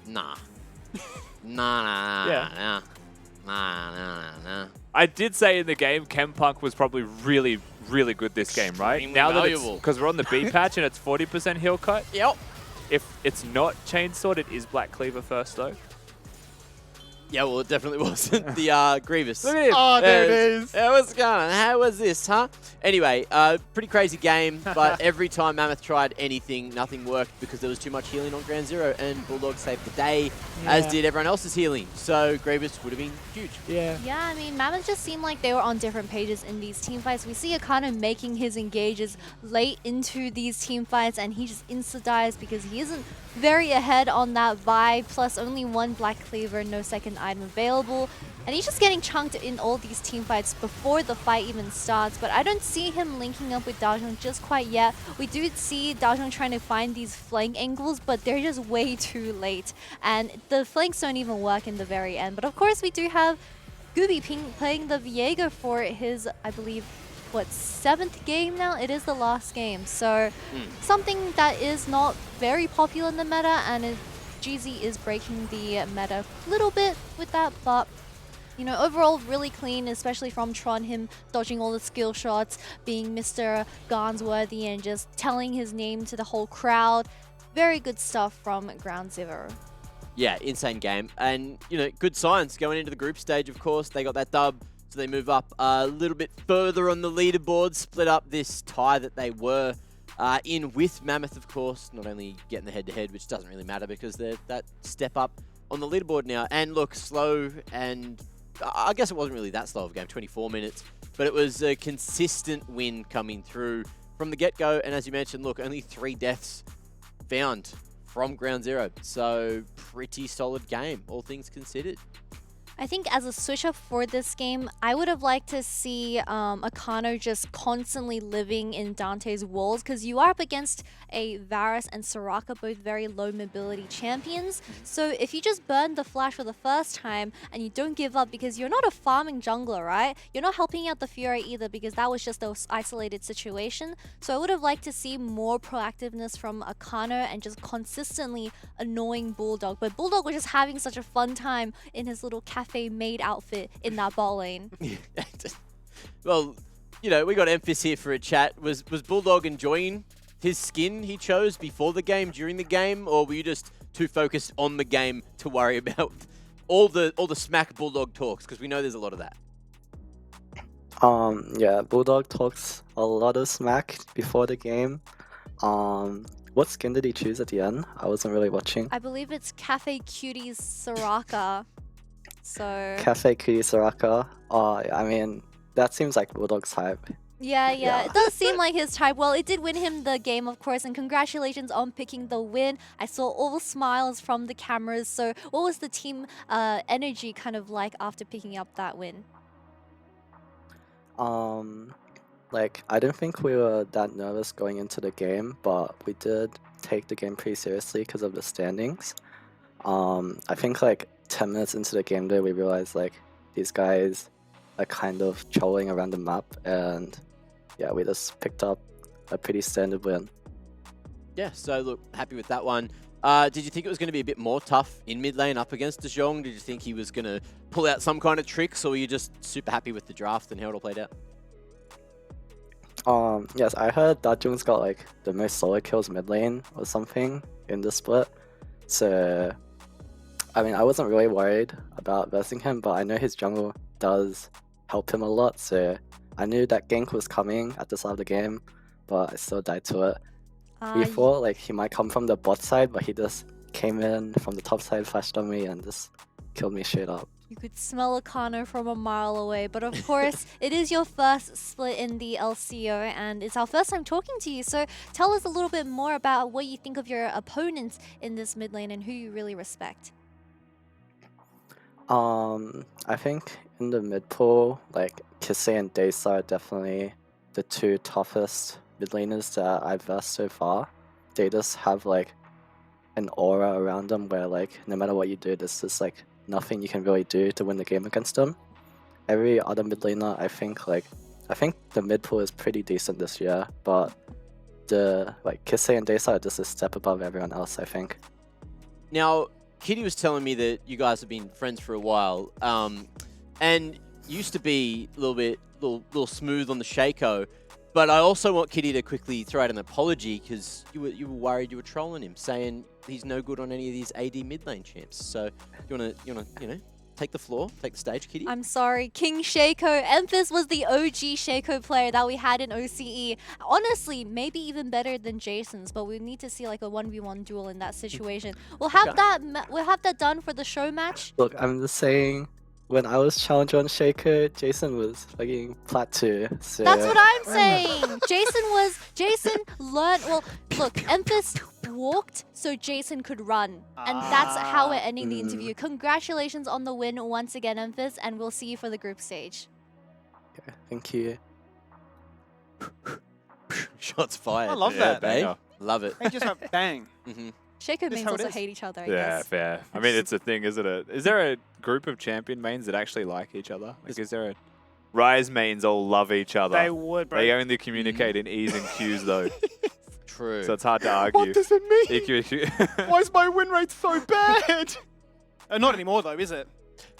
Nah. I did say in the game, Chempunk was probably really, really good this game, right? Extremely Now that valuable. because we're on the B patch and it's 40% heal cut. Yep. If it's not Chainsword, it is Black Cleaver first though. Yeah, well, it definitely wasn't the Grievous. Look at him. Oh, there it is. Yeah, what's going on? How was this, huh? Anyway, pretty crazy game, but every time Mammoth tried anything, nothing worked because there was too much healing on Ground Zero, and Bulldog saved the day, as did everyone else's healing. So Grievous would have been huge. Yeah. Yeah, I mean, Mammoth just seemed like they were on different pages in these team fights. We see Akano making his engages late into these team fights, and he just insta-dies because he isn't very ahead on that vibe, plus only one Black Cleaver, no second item available. And he's just getting chunked in all these team fights before the fight even starts, but I don't see him linking up with Darjung just quite yet. We do see Darjung trying to find these flank angles, but they're just way too late. And the flanks don't even work in the very end. But of course, we do have Gooby playing the Viego for his, I believe, what, 7th game now? It is the last game. So something that is not very popular in the meta, and GZ is breaking the meta a little bit with that, but you know, overall really clean, especially from Tron, him dodging all the skill shots, being Mr. Garnsworthy and just telling his name to the whole crowd. Very good stuff from Ground Zero. Yeah, insane game. And, you know, good signs going into the group stage, of course. They got that dub, so they move up a little bit further on the leaderboard, split up this tie that they were in with Mammoth, of course. Not only getting the head-to-head, which doesn't really matter because they're that step up on the leaderboard now. And look, slow, and I guess it wasn't really that slow of a game, 24 minutes, but it was a consistent win coming through from the get-go. And as you mentioned, look, only 3 deaths found from Ground Zero. So pretty solid game, all things considered. I think as a switch-up for this game, I would have liked to see Akano just constantly living in Dante's walls, because you are up against a Varus and Soraka, both very low mobility champions. So if you just burn the flash for the first time and you don't give up, because you're not a farming jungler, right? You're not helping out the Fury either, because that was just an isolated situation. So I would have liked to see more proactiveness from Akano and just consistently annoying Bulldog. But Bulldog was just having such a fun time in his little cafe maid outfit in that bot lane. Well, you know, we got Emphys here for a chat. Was Bulldog enjoying his skin he chose before the game, during the game, or were you just too focused on the game to worry about all the smack Bulldog talks? Because we know there's a lot of that. Yeah, Bulldog talks a lot of smack before the game. What skin did he choose at the end? I wasn't really watching. I believe it's Cafe Cuties Soraka. So Cafe Cutie Soraka. I mean, that seems like Bulldog's type. yeah, Yeah. it does seem like his type. Well, it did win him the game, of course, and congratulations on picking the win. I saw all the smiles from the cameras. So what was the team energy kind of like after picking up that win? Like, I didn't think we were that nervous going into the game, but we did take the game pretty seriously because of the standings. I think like 10 minutes into the game day, we realized like these guys are kind of trolling around the map, and yeah, we just picked up a pretty standard win. Yeah, so look, happy with that one. Did you think it was going to be a bit more tough in mid lane up against Darjung? Did you think he was going to pull out some kind of tricks, or were you just super happy with the draft and how it all played out? Yes, I heard Darjung's got like the most solo kills mid lane or something in the split. So, I mean, I wasn't really worried about versing him, but I know his jungle does help him a lot. So I knew that gank was coming at the start of the game, but I still died to it. We thought like he might come from the bot side, but he just came in from the top side, flashed on me, and just killed me straight up. You could smell Akano from a mile away, but of course, it is your first split in the LCO, and it's our first time talking to you. So tell us a little bit more about what you think of your opponents in this mid lane and who you really respect. I think in the mid pool, like Kisei and Daystar are definitely the 2 toughest mid laners that I've versed so far. They just have like an aura around them where like no matter what you do, there's just like nothing you can really do to win the game against them. Every other mid laner, I think the mid pool is pretty decent this year, but the like Kissei and Desa are just a step above everyone else, I think. Now, Kitty was telling me that you guys have been friends for a while, and used to be a little smooth on the Shaco. But I also want Kitty to quickly throw out an apology because you were worried you were trolling him, saying he's no good on any of these AD mid lane champs. So you wanna take the floor, take the stage, Kitty. I'm sorry, King Shaco. Emphas was the OG Shaco player that we had in OCE. Honestly, maybe even better than Jason's, but we need to see like a 1v1 duel in that situation. We'll have that done for the show match. Look, I'm just saying, when I was challenger on Shaco, Jason was fucking plat 2. So That's what I'm saying. Jason learned. Well, look, Emphas walked so Jason could run, and that's how we're ending the interview. Congratulations on the win once again, Emphas, and we'll see you for the group stage. Okay, thank you. Shots fired. I love that. babe. Love it. They just went bang. Shaco This mains how it also is. hate each other, I Yeah, guess. fair. I mean, it's a thing, isn't it? Is there a group of champion mains that actually like each other? Like, is there a... Rise mains all love each other. They would, bro. They only communicate in E's and Q's, though. True. So it's hard to argue. What does it mean? EQ. Why is my win rate so bad? Not anymore, though, is it?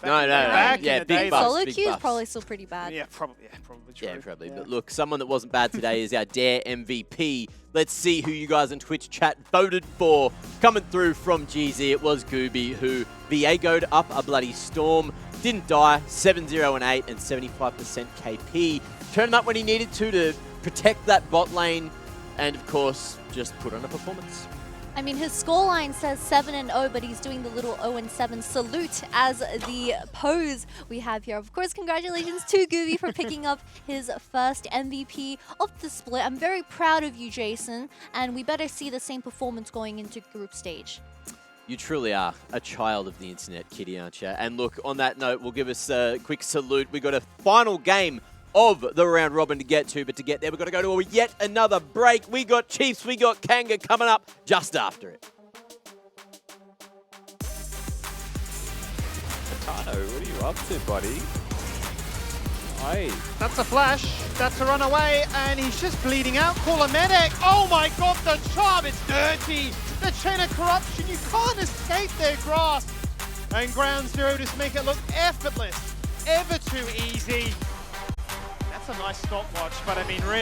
No. Back Yeah, in the big day, buffs, Solo big queue is buffs. probably still pretty bad. Yeah, probably true. Yeah, probably. But look, someone that wasn't bad today is our Dare MVP. Let's see who you guys in Twitch chat voted for. Coming through from GZ, it was Gooby, who Viego'd up a bloody storm. Didn't die, 7-0 and 8 and 75% KP. Turned him up when he needed to protect that bot lane. And of course, just put on a performance. I mean, his scoreline says 7-0, but he's doing the little 0-7 salute as the pose we have here. Of course, congratulations to Gooby for picking up his first MVP of the split. I'm very proud of you, Jason, and we better see the same performance going into group stage. You truly are a child of the internet, Kitty, aren't you? And look, on that note, we'll give us a quick salute. We got a final game of the round robin to get to, but to get there, we've got to go to yet another break. We got Chiefs, we got Kanga coming up just after it. Tano, what are you up to, buddy? Hey. That's a flash. That's a runaway, and he's just bleeding out. Call a medic. Oh my god, the charm is dirty. The chain of corruption, you can't escape their grasp. And Ground Zero just make it look effortless. Ever too easy. That's a nice stopwatch, but I mean, really.